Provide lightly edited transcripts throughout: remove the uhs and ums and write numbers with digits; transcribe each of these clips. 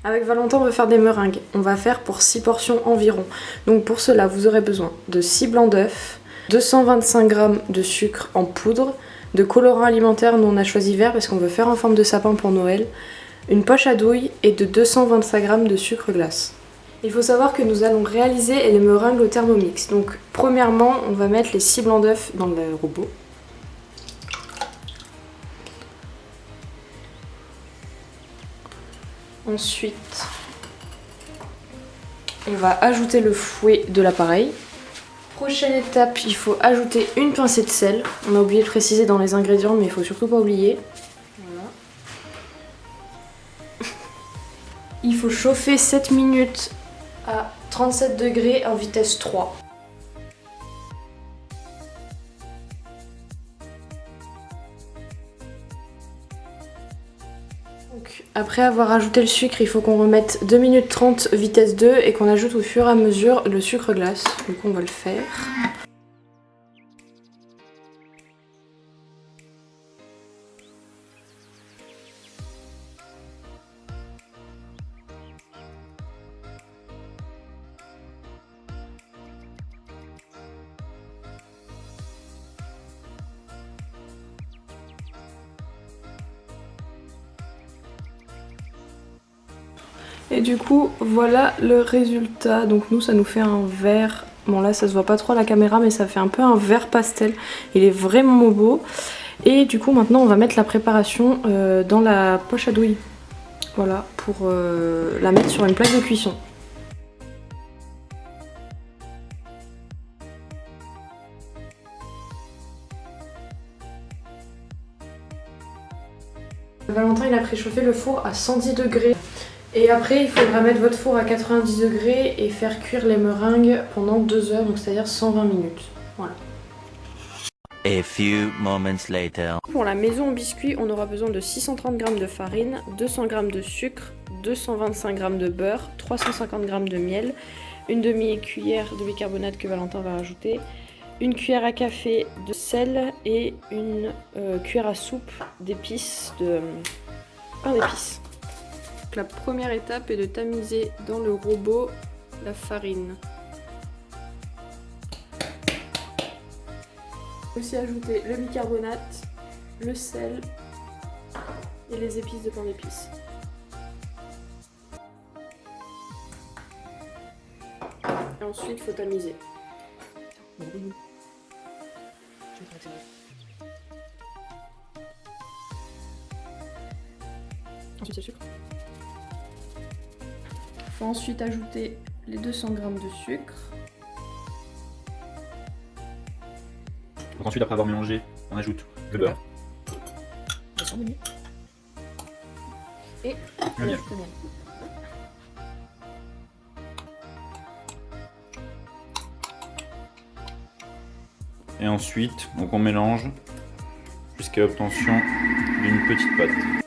Avec Valentin, on va faire des meringues. On va faire pour 6 portions environ. Donc pour cela, vous aurez besoin de 6 blancs d'œufs, 225 g de sucre en poudre, de colorant alimentaire, nous on a choisi vert parce qu'on veut faire en forme de sapin pour Noël, une poche à douille et de 225 g de sucre glace. Il faut savoir que nous allons réaliser les meringues au Thermomix. Donc premièrement, on va mettre les 6 blancs d'œufs dans le robot. Ensuite, on va ajouter le fouet de l'appareil. Prochaine étape, il faut ajouter une pincée de sel. On a oublié de préciser dans les ingrédients, mais il faut surtout pas oublier. Voilà. Il faut chauffer 7 minutes à 37 degrés en vitesse 3. Donc, après avoir ajouté le sucre, il faut qu'on remette 2 minutes 30 vitesse 2 et qu'on ajoute au fur et à mesure le sucre glace. Du coup, on va le faire. Et du coup, voilà le résultat. Donc nous, ça nous fait un vert. Bon là, ça se voit pas trop à la caméra, mais ça fait un peu un vert pastel. Il est vraiment beau. Et du coup, maintenant, on va mettre la préparation dans la poche à douille. Voilà, pour la mettre sur une plaque de cuisson. Valentin, il a préchauffé le four à 110 degrés. Et après, il faudra mettre votre four à 90 degrés et faire cuire les meringues pendant 2 heures, donc c'est-à-dire 120 minutes. Voilà. A few moments later. Pour la maison en biscuits, on aura besoin de 630 g de farine, 200 g de sucre, 225 g de beurre, 350 g de miel, une demi-cuillère de bicarbonate que Valentin va rajouter, une cuillère à café de sel et une cuillère à soupe d'épices, de pain d'épices. La première étape est de tamiser dans le robot la farine. Aussi ajouter le bicarbonate, le sel et les épices de pain d'épices. Et ensuite, il faut tamiser. Ensuite, c'est le sucre. Il faut ensuite ajouter les 200 g de sucre. Donc ensuite, après avoir mélangé, on ajoute le beurre. Et le miel. Et ensuite, donc on mélange jusqu'à l'obtention d'une petite pâte.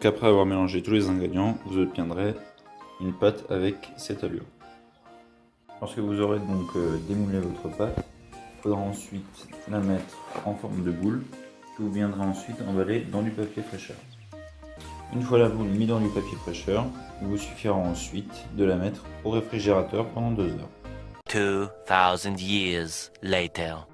Après avoir mélangé tous les ingrédients, vous obtiendrez une pâte avec cette allure. Lorsque vous aurez donc démoulé votre pâte, il faudra ensuite la mettre en forme de boule que vous viendrez ensuite emballer dans du papier fraîcheur. Une fois la boule mise dans du papier fraîcheur, il vous suffira ensuite de la mettre au réfrigérateur pendant 2 heures. 2000 years later.